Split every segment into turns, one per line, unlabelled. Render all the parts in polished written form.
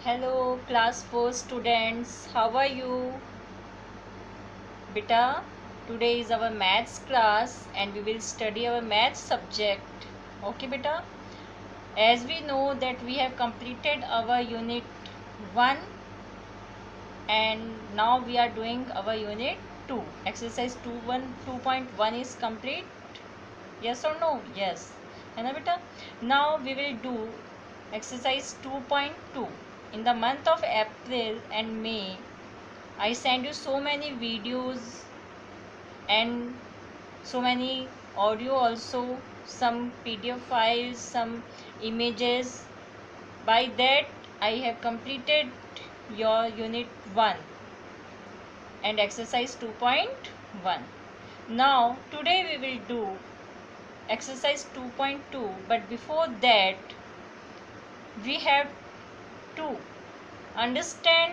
Hello class 4 students, how are you? Beta, today is our maths class and we will study our maths subject. Okay beta? As we know that we have completed our unit 1 and now we are doing our unit 2. Exercise 2.1 is complete. Yes or no? Yes. है ना बेटा? Now we will do exercise 2.2. In the month of April and May, I send you so many videos and so many audio also, some PDF files, some images. By that I have completed your unit 1 and exercise 2.1. Now today we will do exercise 2.2, but before that we have to understand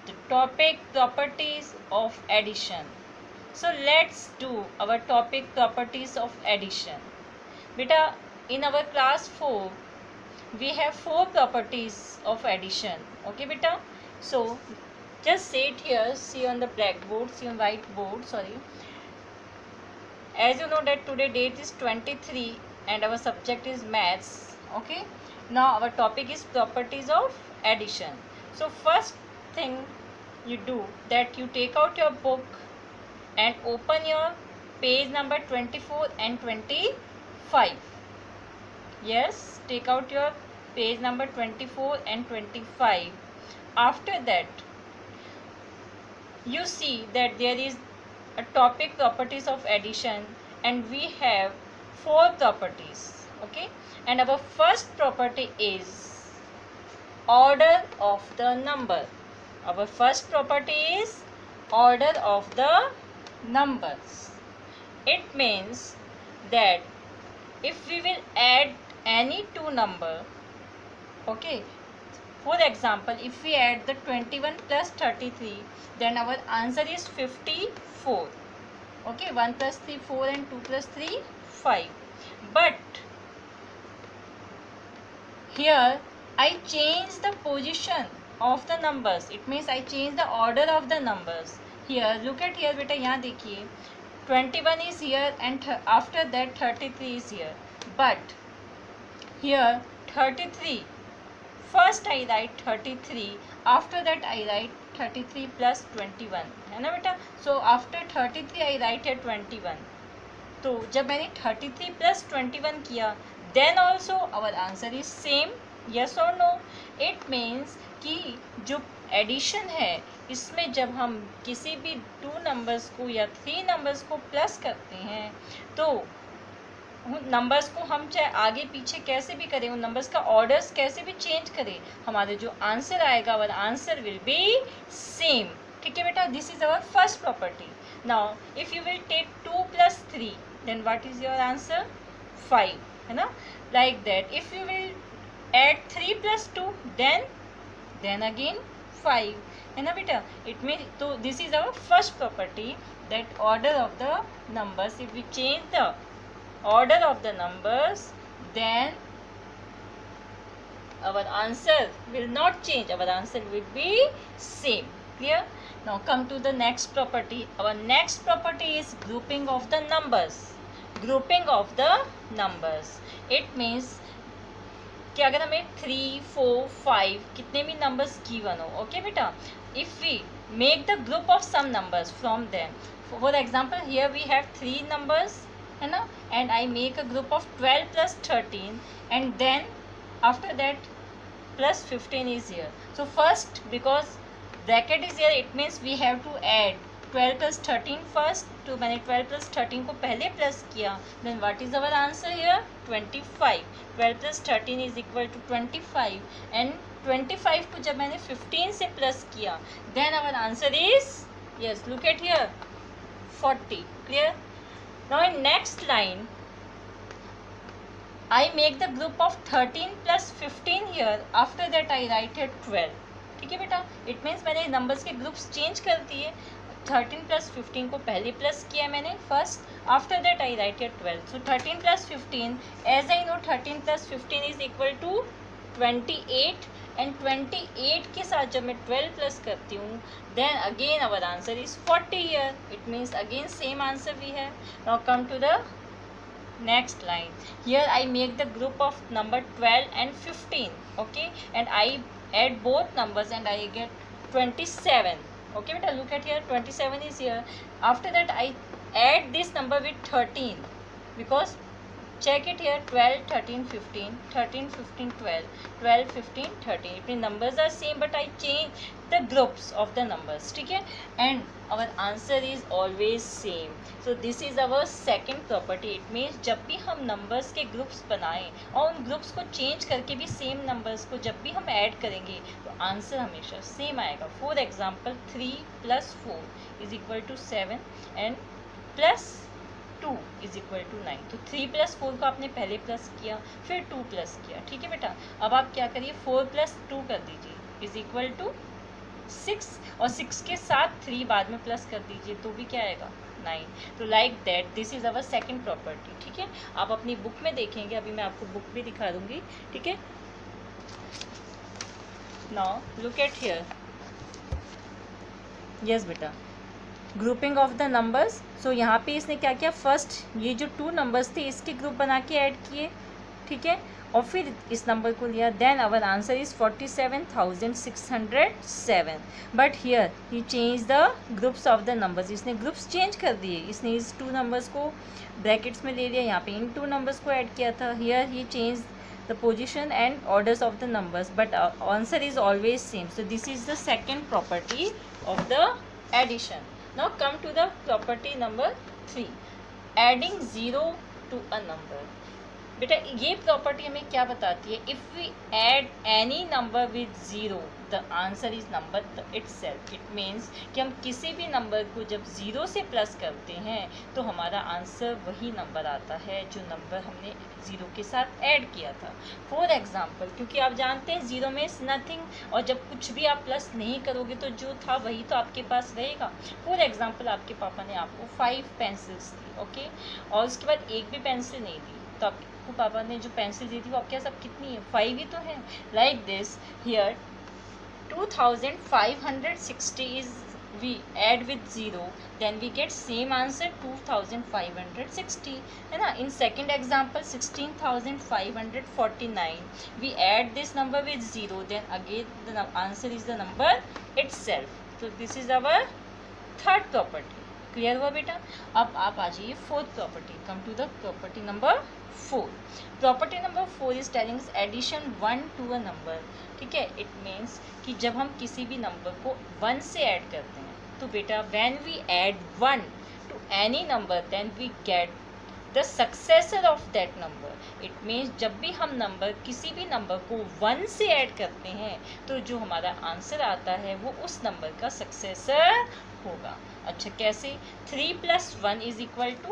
the topic properties of addition. So let's do our topic properties of addition. Beta, in our class 4 we have 4 properties of addition. Okay beta, so just say it here, see on the blackboard, see on whiteboard, sorry. As you know that today date is 23 and our subject is maths. Okay, now our topic is properties of addition. So first thing you do that you take out your book and open your page number 24 and 25. Yes, take out your page number 24 and 25. After that you see that there is a topic properties of addition and we have 4 properties. Okay, and our first property is order of the number. Our first property is order of the numbers. It means that if we will add any two number, okay, for example if we add the 21 plus 33, then our answer is 54. Okay, 1 plus 3 4 and 2 plus 3 5. But here I change the position of the numbers. It means I change the order of the numbers. Here look at here beta, यहाँ देखिए 21 is here and after that 33 is here. But here 33, first I write 33, after that I write 33 plus 21, है ना बेटा. So after 33 I write here 21. तो जब मैंने 33 plus 21 किया, then also our answer is same. Yes or no? It means कि जो addition है इसमें जब हम किसी भी 2 नंबर्स को या 3 नंबर्स को प्लस करते हैं तो नंबर्स को हम चाहे आगे पीछे कैसे भी करें, उन नंबर्स का ऑर्डर्स कैसे भी चेंज करें, हमारे जो आंसर आएगा our answer will be same. ठीक है बेटा, this is our first property. Now if you will take 2 plus 3 then what is your answer 5, है ना. Like that if you will add 3 plus 2 then again 5, है ना बेटा. It mean तो this is our first property that order of the numbers, if we change the order of the numbers then our answer will not change, our answer will be same. Clear? Now come to the next property. Our next property is grouping of the numbers. Grouping of the numbers, it means कि अगर हमें 3 4 5 कितने भी numbers given हो, okay बेटा, if we make the group of some numbers from them, for example here we have 3 numbers, है ना, and I make a group of 12 plus 13 and then after that plus 15 is here. So first because bracket is here it means we have to add 12 plus 13 first. तो मैंने 12 plus 13 को पहले plus किया, then what is our answer here 25. 12 plus 13 is equal to 25 and 25 को जब मैंने 15 से plus किया then our answer is, yes, look at here 40. Clear? Now in next line I make the group of 13 plus 15 here, after that I write here 12. ठीक है बेटा, it means मैंने numbers के ग्रुप्स चेंज कर दिए. 13 plus 15 को पहले plus किया मैंने first, after that I write here 12. So 13 plus 15, as I know 13 plus 15 is equal to 28 and 28 के साथ जब मैं 12 प्लस करती हूँ then again our answer is 40 here. It means again same answer we have. Now come to the next line. Here I make the group of number 12 and 15, okay, and I add both numbers and I get 27. Okay beta, look at here, 27 is here. After that I add this number with 13, because check it here, 12 13 15 13 15 12 12 15 13. It means numbers are same but I change the groups of the numbers. ठीक है, and our answer is always same. So this is our second property. It means जब भी हम numbers के groups बनाएं और उन groups को change करके भी same numbers को जब भी हम add करेंगे तो answer हमेशा same आएगा. For example 3 plus 4 is equal to 7 and plus 2 is equal to 9. तो 3 प्लस 4 को आपने पहले प्लस किया, फिर 2 प्लस किया. ठीक है बेटा, अब आप क्या करिए 4 प्लस 2 कर दीजिए इज इक्वल टू 6, और 6 के साथ 3 बाद में प्लस कर दीजिए तो भी क्या आएगा 9. तो like that this is our second property. ठीक है, आप अपनी बुक में देखेंगे, अभी मैं आपको बुक भी दिखा दूंगी. ठीक है, now look at here. Yes बेटा, ग्रुपिंग ऑफ द नंबर्स. सो यहाँ पे इसने क्या किया, फर्स्ट ये जो 2 नंबर्स थे इसके ग्रुप बना के ऐड किए. ठीक है, और फिर इस नंबर को लिया. Then our answer is 47,607. But here he change the groups of the numbers. इसने ग्रुप्स चेंज कर दिए. इसने इस 2 नंबर्स को ब्रैकेट्स में ले लिया, यहाँ पे इन 2 नंबर्स को ऐड किया था. Here he change the position and orders of the numbers, but answer is always same. So this is the second property of the addition. Now come to the property number 3, adding 0 to a number. बेटा ये property हमें क्या बताती है, if we add any number with zero the answer is number itself. It means कि हम किसी भी नंबर को जब ज़ीरो से प्लस करते हैं तो हमारा आंसर वही नंबर आता है जो नंबर हमने ज़ीरो के साथ ऐड किया था. फॉर एग्जांपल, क्योंकि आप जानते हैं ज़ीरो में नथिंग, और जब कुछ भी आप प्लस नहीं करोगे तो जो था वही तो आपके पास रहेगा. फॉर एग्जाम्पल आपके पापा ने आपको 5 पेंसिल्स दी, ओके, और उसके बाद एक भी पेंसिल नहीं दी, तो आपको पापा ने जो पेंसिल दी थी वो आपके सब कितनी है, 5 ही तो है. Like this here 2560 is we add with 0 then we get same answer 2560, है ना. In second example 16,549 we add this number with 0 then again the answer is the number itself. तो this is our third property. Clear हुआ बेटा. अब आप आ जाइए fourth property. Come to the property number 4. Property number 4 is telling addition 1 to a number. ठीक है, it means कि जब हम किसी भी नंबर को 1 से ऐड करते हैं तो बेटा when we add 1 to any number then we get the successor of that number. It means जब भी हम नंबर किसी भी नंबर को 1 से ऐड करते हैं तो जो हमारा आंसर आता है वो उस नंबर का सक्सेसर होगा. अच्छा कैसे, 3 + 1 is equal to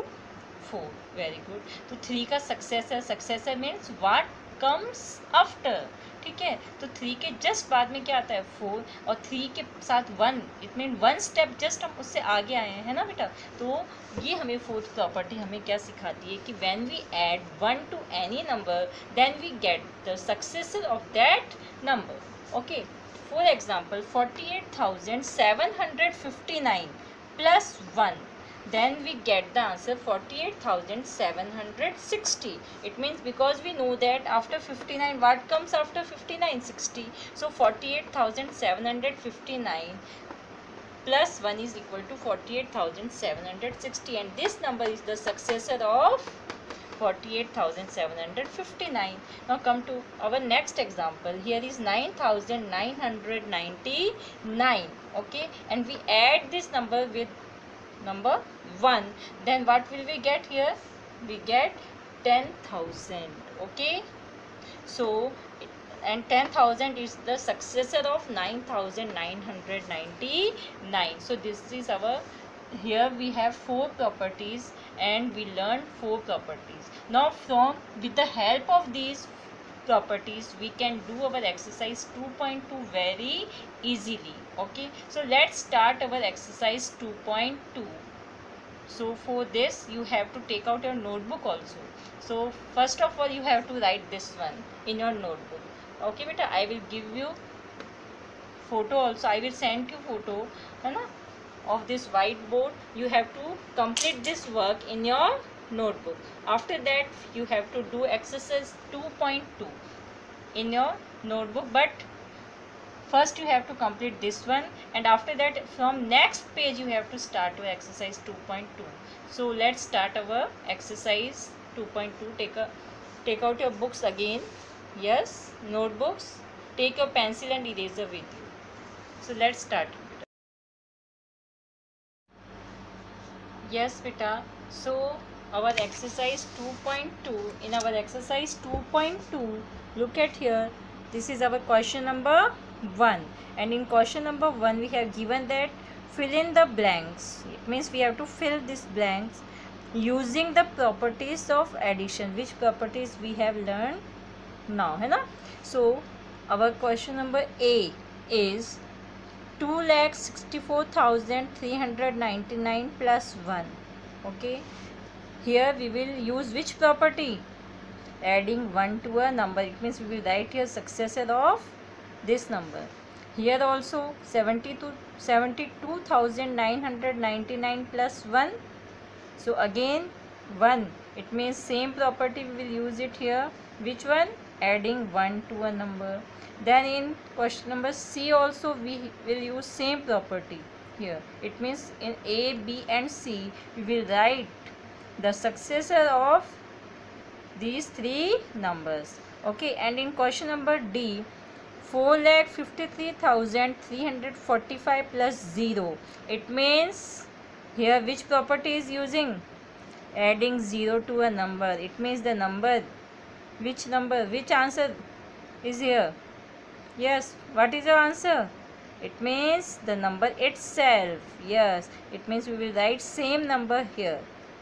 4. Very good. तो 3 का successor means what comes after. ठीक है, तो 3 के जस्ट बाद में क्या आता है 4, और 3 के साथ 1, इट मीन 1 स्टेप जस्ट हम उससे आगे आए हैं, है ना बेटा. तो ये हमें फोर्थ प्रॉपर्टी हमें क्या सिखाती है कि when we add 1 to any number then we get the successor of that number. Okay, for example 48,759 plus 1, then we get the answer 48,760. It means because we know that after 59 what comes after 59, 60. So 48,759 plus 1 is equal to 48,760, and this number is the successor of 48,759. Now come to our next example. Here is 9,999, okay, and we add this number with number 1, then what will we get here, we get 10,000. okay, so and 10,000 is the successor of 9,999. so this is our, here we have 4 properties and we learned 4 properties. Now from with the help of these properties we can do our exercise 2.2 very easily. Okay, so let's start our exercise 2.2. so for this you have to take out your notebook also. So first of all you have to write this one in your notebook. Okay beta, I will give you photo also, I will send you photo है ना of this whiteboard. You have to complete this work in your notebook. After that you have to do exercise 2.2 in your notebook, but first you have to complete this one, and after that from next page you have to start your exercise 2.2. So let's start our exercise 2.2. Take out your books again. Yes, notebooks. Take your pencil and eraser with you. So let's start. Yes beta, so our exercise 2.2, in our exercise 2.2, look at here, this is our question number 1, and in question number 1 we have given that fill in the blanks. It means we have to fill these blanks using the properties of addition, which properties we have learned now, है ना. So our question number A is 2,64,399 plus 1. Okay, here we will use which property? Adding 1 to a number. It means we will write here successor of this number. Here also 72,999 plus 1. So again 1. It means same property we will use it here. Which one? Adding 1 to a number. Then in question number C also we will use same property here. It means in A, B and C we will write the successor of these three numbers. Okay, and in question number D, 4,53,345 plus 0. It means here which property is using? Adding 0 to a number. It means the number, which answer is here? Yes, what is your answer? It means the number itself. Yes, it means we will write same number here.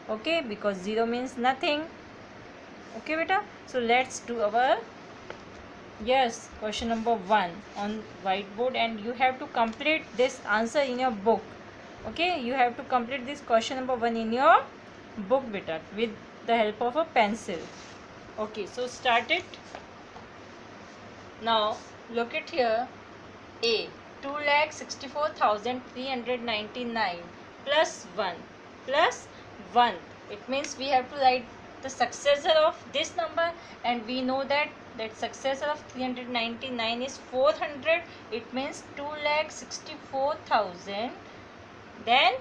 Okay, because 0 means nothing. Okay beta, so let's do our question number 1 on whiteboard, and you have to complete this answer in your book. Okay, you have to complete this question number 1 in your book beta with the help of a pencil. Okay, so start it. Now look at here, A, 2,64,399 plus 1 plus 1. It means we have to write the successor of this number, and we know that successor of 399 is 400. It means 2,64,000 then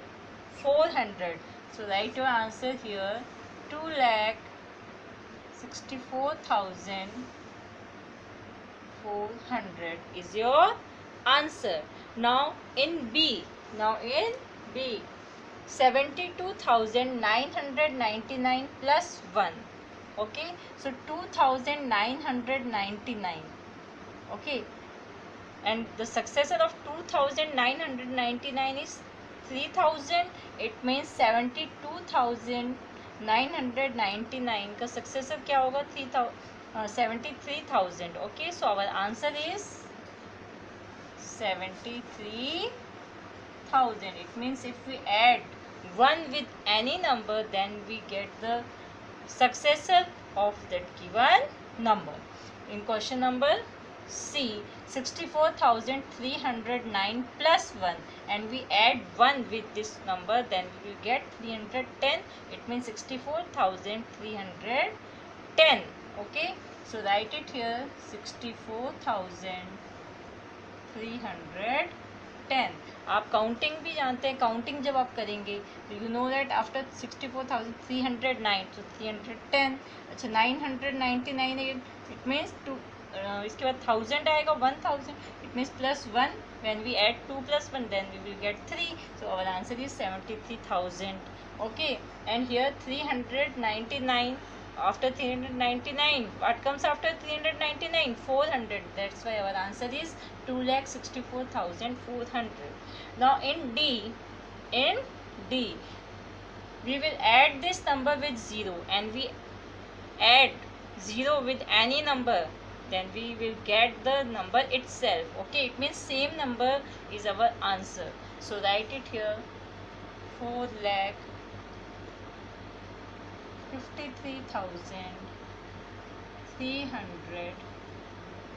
400. So write your answer here, 2,64,400 is your answer. Now in B, 72,999 plus 1. Okay, so 2,999. Okay, and the successor of 2,999 is 3,000. It means 72,999 का successor क्या होगा? 73,000. Okay, so our answer is 73,000. It means if we add 1 with any number, then we get the successor of that given number. In question number C, 64,309 plus 1, and we add 1 with this number, then we will get 310. It means 64,310. Okay, so write it here, 64,310. आप counting भी जानते हैं, counting जब आप करेंगे तो you know that after 64,309 तो 310. अच्छा, 999 है, इट मीन्स इसके बाद 1000 आएगा, 1000. It means plus 1. When we add 2 plus 1 then we will get 3. So our answer is 73,000. Okay, and here 399. After 399, what comes after 399? 400. That's why our answer is 2,64,400. Now in D, we will add this number with 0, and we add 0 with any number, then we will get the number itself. Okay, it means same number is our answer. So write it here, 4,53,345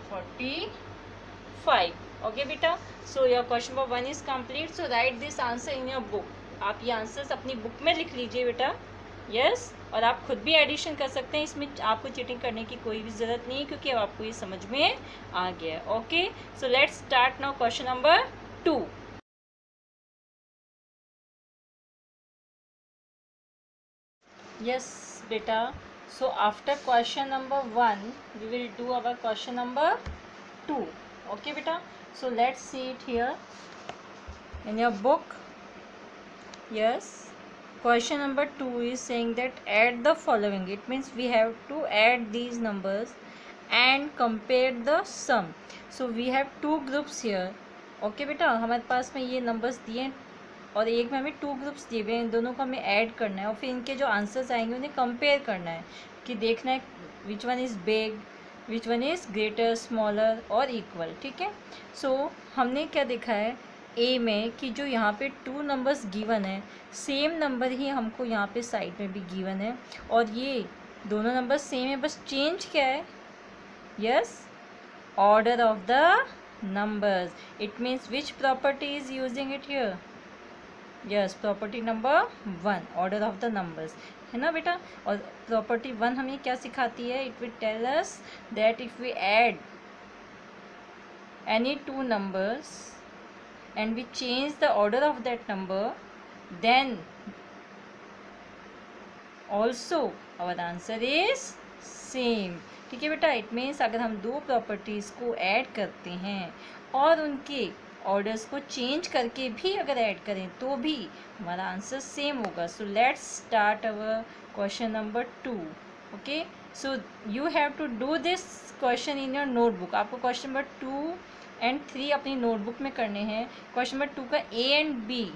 45. Okay बेटा, so your question number 1 is complete. So write this answer in your book. आप ये answers अपनी book में लिख लीजिए बेटा. Yes, और आप खुद भी एडिशन कर सकते हैं, इसमें आपको चीटिंग करने की कोई भी ज़रूरत नहीं है क्योंकि अब आपको ये समझ में आ गया. Okay, so let's start now question number 2. Yes बेटा, so after question number 1 we will do our question number 2. Okay beta, so let's see it here in your book. Yes, question number 2 is saying that add the following. It means we have to add these numbers and compare the sum. So we have two groups here. Okay beta, हमारे पास में ये numbers दिए और एक में हमें 2 groups दिए हुए हैं, इन दोनों को हमें ऐड करना है और फिर इनके जो आंसर्स आएंगे उन्हें कंपेयर करना है कि देखना है which one is big, which one is greater, smaller और इक्वल. ठीक है, सो हमने क्या देखा है ए में कि जो यहाँ पे 2 नंबर्स गिवन है, सेम नंबर ही हमको यहाँ पे साइड में भी गिवन है और ये दोनों नंबर सेम है, बस चेंज क्या है. Yes, order of the numbers. It means which property is using it here. Yes, property number 1, order of the numbers, है ना बेटा. और प्रॉपर्टी 1 हमें क्या सिखाती है, it will tell us that if we add any 2 numbers and we change the order of that number then also our answer is same. ठीक है बेटा, इट मीन्स अगर हम 2 प्रॉपर्टीज़ को ऐड करते हैं और उनके ऑर्डर्स को चेंज करके भी अगर ऐड करें तो भी हमारा आंसर सेम होगा. So let's start our question number 2. Okay, so you have to do this question in your notebook. आपको क्वेश्चन नंबर 2 एंड 3 अपनी नोटबुक में करने हैं. क्वेश्चन नंबर 2 का A and B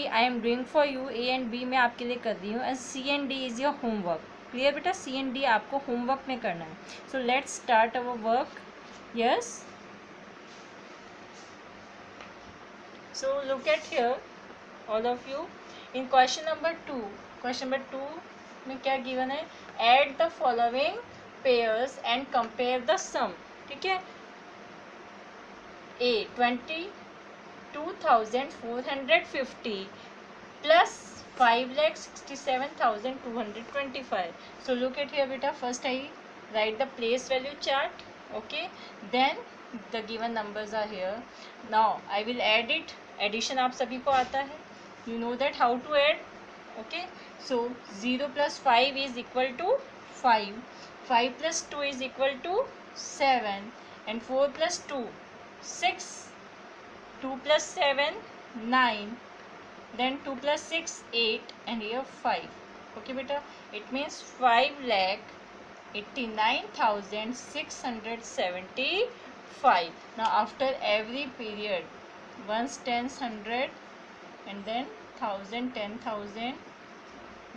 I am doing for you. A and B मैं आपके लिए कर रही हूँ and C and D is your homework. Clear बेटा, सी एंड डी आपको होमवर्क में करना है. So let's start our work. Yes, so look at here all of you in question number 2 में क्या given है, add the following pairs and compare the sum. ठीक है, A 22,450 plus 5,67,225. so look at here beta, first I write the place value chart. Okay, then the given numbers are here. now I will add it. Addition आप सभी को आता है, you know that how to add. Okay, so 0 + 5 is equal to 5, 5 + 2 is equal to 7 and 4 + 2 6, 2 + 7 9, then 2 + 6 8 and here 5. Okay बेटा, it means 5,89,675. now after every period ones, tens, 100 and then 1000, 10,000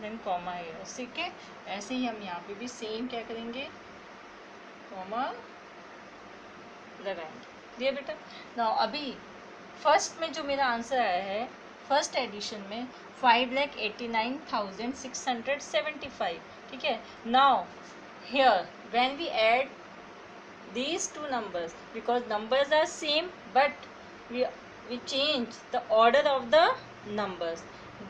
then comma है. ठीक है, ऐसे ही हम यहाँ पे भी same क्या करेंगे, कॉमा लगाएंगे. दिया बेटा. नाउ अभी फर्स्ट में जो मेरा आंसर आया है फर्स्ट एडिशन में 5,89,675. ठीक है, now here when we add these 2 numbers, because numbers are same but we change the order of the numbers,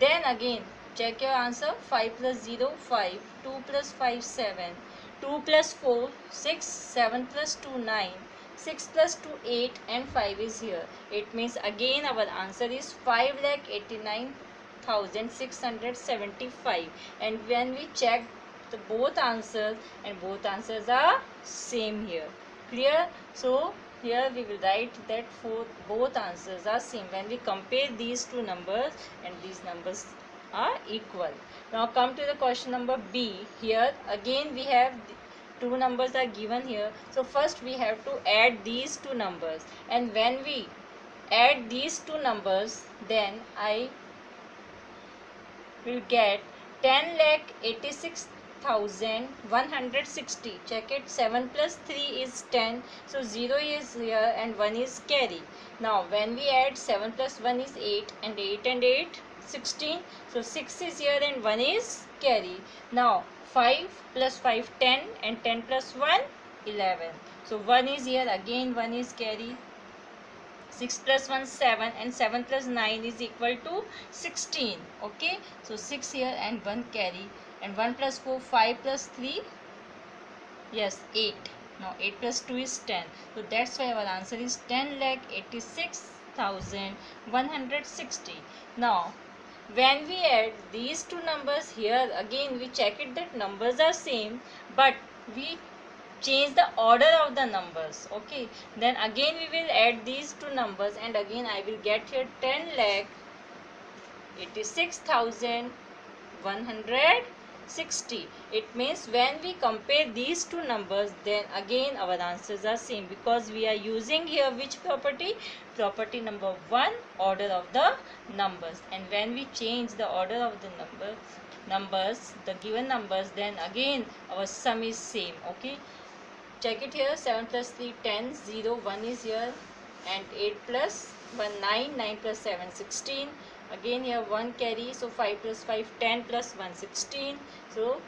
then again check your answer. 5 + 0 5, 2 + 5 7, 2 + 4 6, 7 + 2 9, 6 + 2 8 and 5 is here. It means again our answer is 5,89,675. and when we check the both answers and both answers are same here. Clear? so here we will write that both answers are same when we compare these 2 numbers and these numbers are equal. now come to the question number B. here again we have 2 numbers are given here, so first we have to add these 2 numbers and when we add these 2 numbers then I will get 10,86,160. check it, 7 + 3 is 10, so 0 is here and 1 is carry. now when we add 7 + 1 is 8 and 8 and 8 16, so 6 is here and 1 is carry. now 5 + 5 10 and 10 + 1 11. So 1 is here, again 1 is carry. 6 plus 1 7 and 7 plus 9 is equal to 16. Okay, so 6 here and 1 carry, and 1 plus 4 5 plus 3, yes 8. Now 8 plus 2 is 10. So that's why our answer is 10,86,160. Now when we add these two numbers here, again we check it that numbers are same, but we change the order of the numbers. Okay, then again we will add these two numbers, and again I will get here 10,86,160. It means when we compare these two numbers, then again our answers are same, because we are using here which property? Property number 1, order of the numbers. And when we change the order of the numbers, the given numbers, then again our sum is same. Okay, check it here. 7 plus 3 10, 0 1 is here, and 8 plus 1 9, 9 plus 7 16. Again here 1 carry, so 5 plus 5 10 plus 1 16. So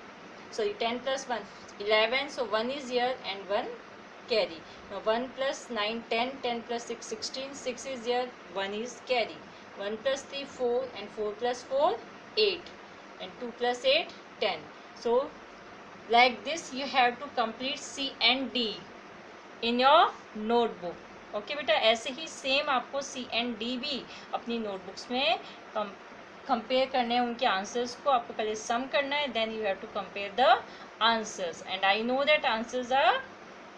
sorry, 10 plus 1 11, so 1 is here and 1 carry. Now 1 plus 9 10, 10 plus 6 16, 6 is here, 1 is carry. 1 plus 3 4, and 4 plus 4 8, and 2 plus 8 10. So like this you have to complete C and D in your notebook. Okay बेटा, ऐसे ही same आपको सी and D भी अपनी notebooks में compare करने हैं उनके answers को. आपको पहले सम करना है, then you have to compare the answers. And I know that answers are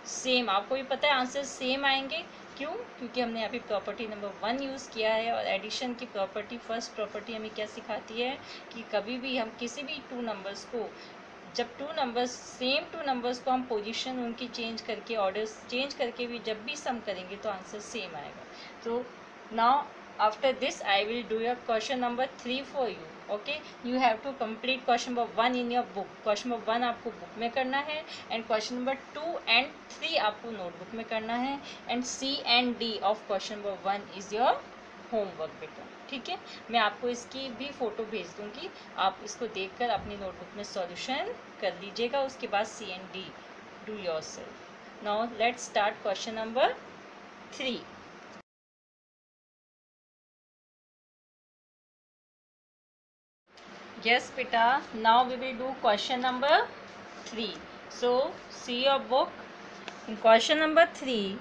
same. आपको भी पता है आंसर्स सेम आएंगे. क्यों? क्योंकि हमने यहाँ पे प्रॉपर्टी नंबर 1 यूज़ किया है. और एडिशन की प्रॉपर्टी, फर्स्ट प्रॉपर्टी हमें क्या सिखाती है कि कभी भी हम किसी भी टू नंबर्स को, जब सेम टू नंबर्स को हम पोजीशन उनकी चेंज करके, ऑर्डर्स चेंज करके भी जब भी सम करेंगे तो आंसर सेम आएगा. तो now after this I will do your question number 3 for you. Okay, you have to complete question number 1 in your book. Question number 1 आपको बुक में करना है, एंड क्वेश्चन नंबर 2 एंड 3 आपको नोटबुक में करना है. And C and D of question number 1 is your homework बेटा. ठीक है, मैं आपको इसकी भी फ़ोटो भेज दूंगी. आप इसको देखकर अपनी नोटबुक में सॉल्यूशन कर लीजिएगा. उसके बाद C and D do yourself. Now let's start question number 3. Yes beta, now we will do question number 3. So see your book. In question number 3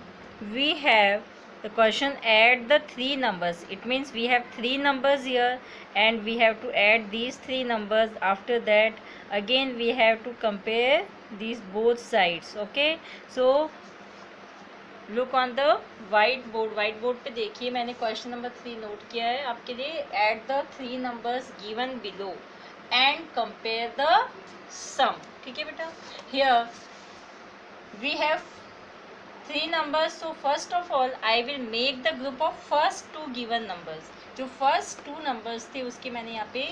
we have the question, add the 3 numbers. It means we have 3 numbers here and we have to add these 3 numbers. After that again we have to compare these both sides. Okay, so look on the white board. White board पे देखिए, मैंने question number 3 note किया है आपके लिए. Add the 3 numbers given below and compare the sum. ठीक है बेटा, here we have 3 numbers. So first of all I will make the group of first 2 given numbers. जो फर्स्ट 2 numbers थे उसके मैंने यहाँ पे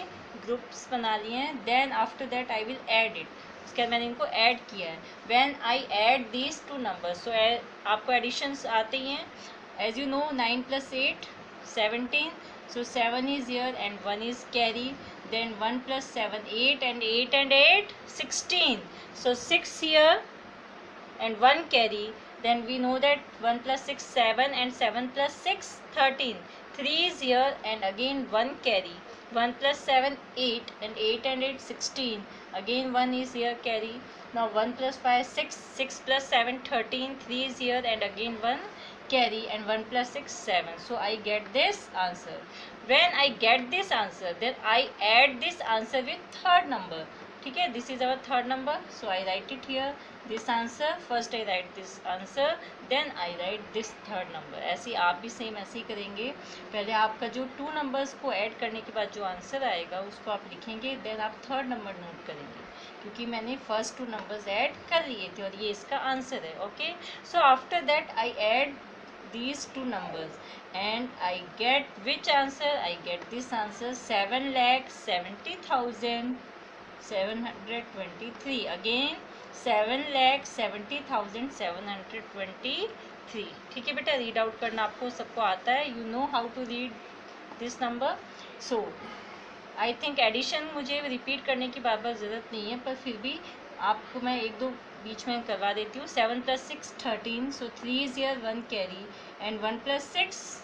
ग्रुप्स बना लिए हैं. Then after that I will add it. उसके बाद मैंने इनको ऐड किया है. When I add these 2 numbers, सो आपको एडिशंस आते ही हैं. As you know 9 plus 8 17. So 7 is here and 1 is carry. Then 1 plus 7 8 and 8 16. So 6 here and 1 carry. Then we know that 1 plus 6 7 and 7 plus 6 13. 3 is here and again 1 carry. 1 plus 7 8 and 8 16. Again 1 is here carry. Now 1 plus 5 6. 6 plus 7 13. 3 is here and again 1 carry, and 1 plus 6 7. So I get this answer. When I get this answer, then I add this answer with third number. ठीक है, this is our third number. So I write it here, this answer. First I write this answer, then I write this third number. ऐसे आप भी same ऐसे ही करेंगे. पहले आपका जो 2 numbers को ऐड करने के बाद जो आंसर आएगा उसको आप लिखेंगे, देन आप थर्ड नंबर नोट करेंगे, क्योंकि मैंने फर्स्ट 2 numbers ऐड कर लिए थे और ये इसका आंसर है. Okay, so after that I add these 2 numbers and I get which answer? I get this answer, 7,70,723. Again 7,70,723. ठीक है बेटा, रीड आउट करना आपको सबको आता है. You know how to read this number. So I think addition मुझे repeat करने की बार बार ज़रूरत नहीं है, पर फिर भी आपको मैं एक दो बीच में करवा देती हूँ. 7 + 6 13, so 3 is here, 1 carry, and 1 + 6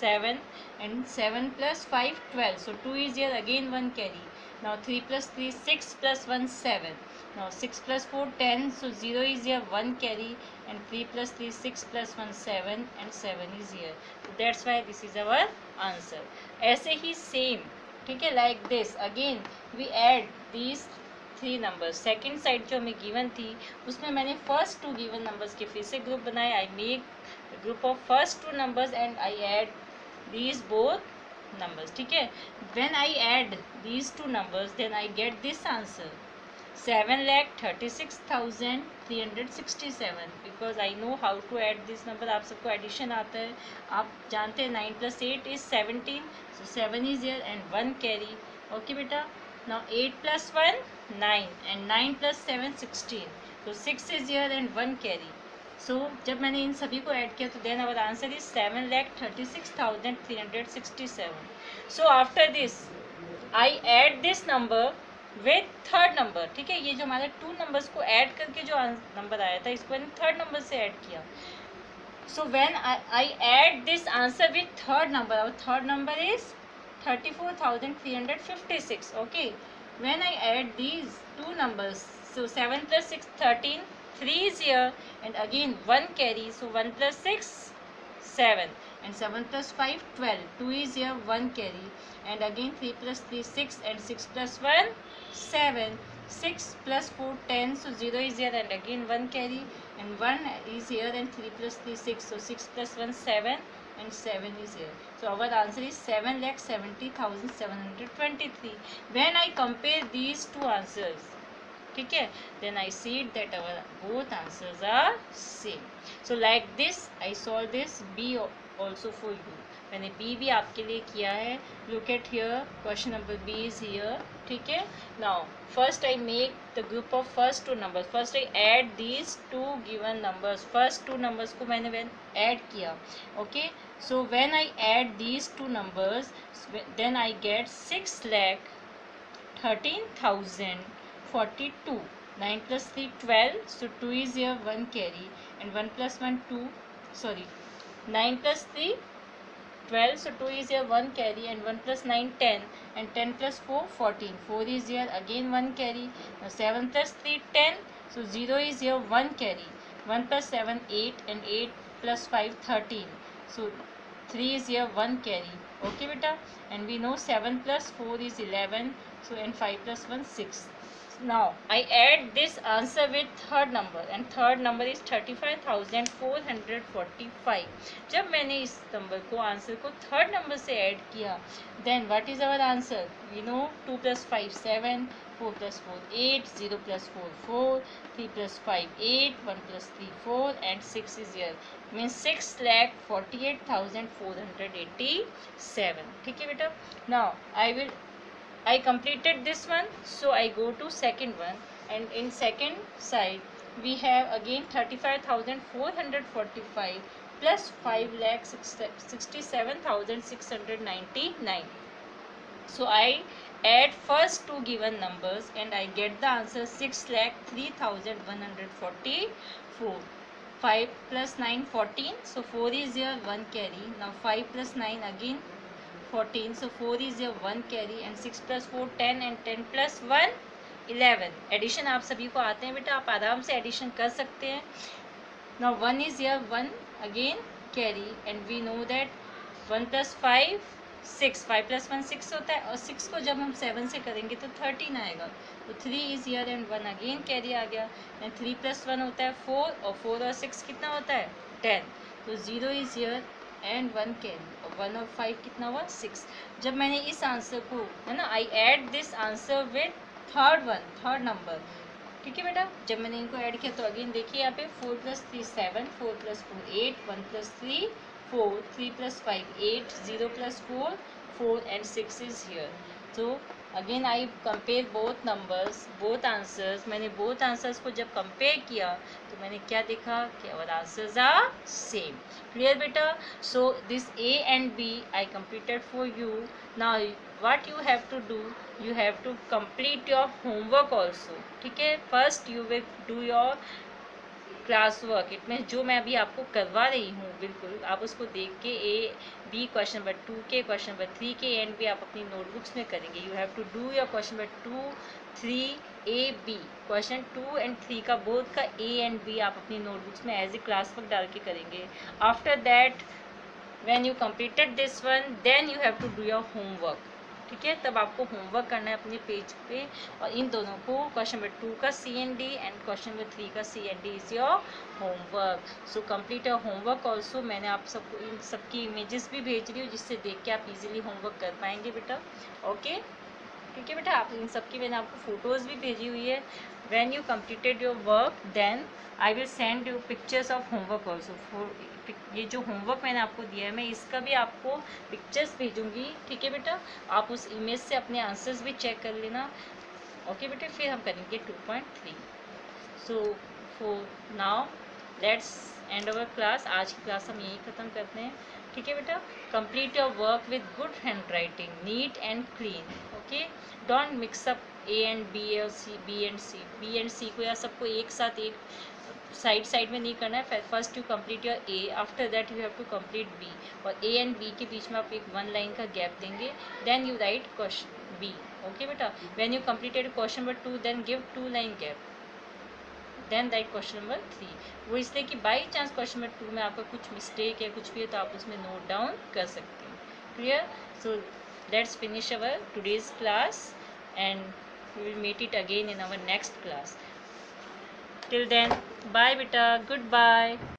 7, and 7 + 5 12, so 2 is here, again 1 carry. Now 3 + 3 6 + 1 7. Now 6 + 4 10, so 0 is here, 1 carry, and 3 + 3 6 + 1 7, and 7 is here. So that's why this is our answer. ऐसे ही same, ठीक है, like this again we add these 3 numbers. Second side जो हमें given थी उसमें मैंने first 2 given numbers के फिर से ग्रुप बनाए. I make group of first 2 numbers and I add these both numbers. ठीक है, when I add these 2 numbers then I get this answer 7,36,367, because I know how to add this number. आप सबको addition आता है, आप जानते हैं 9 + 8 is 17, so 7 is here and 1 carry. okay बेटा. now 8 + 1 9, and 9 + 7 16, so 6 is here and 1 carry. सो जब मैंने इन सभी को ऐड किया तो then our answer is 7,36,367. So after this I add this number with third number. ठीक है, ये जो हमारे 2 नंबर्स को ऐड करके जो नंबर आया था इसको मैंने थर्ड नंबर से ऐड किया. So when I add this answer with third number, our third number is 34,356. Okay, when I add these 2 numbers, so 7 + 6 13, 3 is here, and again 1 carry, so 1 + 6 7, and 7 + 5 12, 2 is here, 1 carry, and again 3 + 3 6, and 6 + 1 7, 6 + 4 10, so 0 is here, and again 1 carry, and 1 is here, and 3 + 3 6, so 6 + 1 7, and 7 is here. So our answer is 7,70,723. when I compare these 2 answers, ठीक है, then I see that our both answers are same. So like this I solve this B also for you. मैंने B भी आपके लिए किया है. look at here, question number B is here. ठीक है, now first I make the group of first 2 numbers. first I add these 2 given numbers. first 2 numbers को मैंने add किया. okay, so when I add these 2 numbers then I get 6,13,042. 9 + 3 12, so 2 is here, 1 carry, and 1 + 1 2, sorry, 9 + 3 12, so 2 is here, 1 carry, and 1 + 9 10, and 10 + 4 14, 4 is here, again 1 carry. now 7 + 3 10, so 0 is here, 1 carry, 1 + 7 8, and 8 + 5 13, so 3 is here, 1 carry. okay beta, and we know 7 + 4 is 11, so and 5 + 1 6. now I add this answer with third number, and third number is 35,445. जब मैंने इस number को answer को third number से add किया then what is our answer? we know 2 + 5 7, 4 + 4 8, 0 + 4 4, 3 + 5 8, 1 + 3 4, and 6 is here, means 6,48,487. ठीक है बेटा. now I completed this one, so I go to second one, and in second side we have again 35,445 plus 5,67,699. so I add first 2 given numbers and I get the answer 6,03,144. 5 + 9 14, so 4 is here, 1 carry. now 5 + 9 again 14, so 4 is here, 1 carry, and 6 + 4 10, and 10 + 1 11. Addition आप सभी को आते हैं बेटा, आप आराम से addition कर सकते हैं. now 1 is here, 1 again carry, and we know that 1 + 5 6, 5 + 1 6 होता है, और 6 को जब हम 7 से करेंगे तो 13 आएगा. तो 3 is here, and 1 again carry आ गया, and 3 + 1 होता है 4, और 4 और 6 कितना होता है 10. तो 0 is here, and 1 carry, और 1 और 5 कितना हुआ 6. जब मैंने इस आंसर को, है ना, आई add this answer with third number. ठीक है बेटा, जब मैंने इनको ऐड किया तो अगेन देखिए यहाँ पे 4 + 3 7, 4 + 4 8, 1 + 3 4, 3 + 5 8, 0 + 4 4, and 6 is here. so again I compare both numbers, both answers. मैंने बोथ आंसर्स को जब कंपेयर किया तो मैंने क्या देखा कि our answers are same. Clear बेटा? So this A and B I completed for you. Now what you have to do, you have to complete your homework also. ठीक है, first you will do your class work. It mean जो मैं अभी आपको करवा रही हूँ, बिल्कुल आप उसको देख के ए बी क्वेश्चन नंबर 2 के, क्वेश्चन नंबर 3 के एंड भी आप अपनी नोटबुक्स में करेंगे। You have to do your question number 2, 3 A B, question 2 and 3 का बोथ का ए एंड बी आप अपनी नोटबुक्स में एज ए क्लास वर्क डाल के करेंगे। After that when you completed this one, then you have to do your homework. ठीक है, तब आपको होमवर्क करना है अपने पेज पे, और इन दोनों को क्वेश्चन नंबर 2 का C and D and question number 3 का C and D is your homework. So complete your homework also. मैंने आप सबको इन सबकी इमेजेस भी भेज रही हूँ जिससे देख के आप इजीली होमवर्क कर पाएंगे बेटा। ओके, ठीक है बेटा, आप इन सबकी मैंने आपको फोटोज़ भी भेजी हुई है। When you completed your work then I will send you pictures of homework also. ये जो होमवर्क मैंने आपको दिया है मैं इसका भी आपको पिक्चर्स भेजूंगी। ठीक है बेटा, आप उस इमेज से अपने आंसर्स भी चेक कर लेना। ओके बेटा, फिर हम करेंगे 2.3। So for now let's and our class. आज की क्लास हम यही ख़त्म करते हैं। ठीक है बेटा, complete your work with good handwriting, neat and clean. Okay, don't mix up A and B और सी, बी एंड सी को या सबको एक साथ एक साइड साइड में नहीं करना है। First you complete your A, after that you have to complete B, और ए एंड बी के बीच में आप एक 1 लाइन का गैप देंगे, then you write question B. Okay बेटा, when you completed question number 2 then give 2 line gap, then write question number 3। वो इसलिए कि बाई चांस क्वेश्चन नंबर 2 में आपका कुछ मिस्टेक है कुछ भी है तो आप उसमें नोट डाउन कर सकते हैं। Clear? So let's finish our today's class and we will meet it again in our next class. Till then, bye beta, goodbye.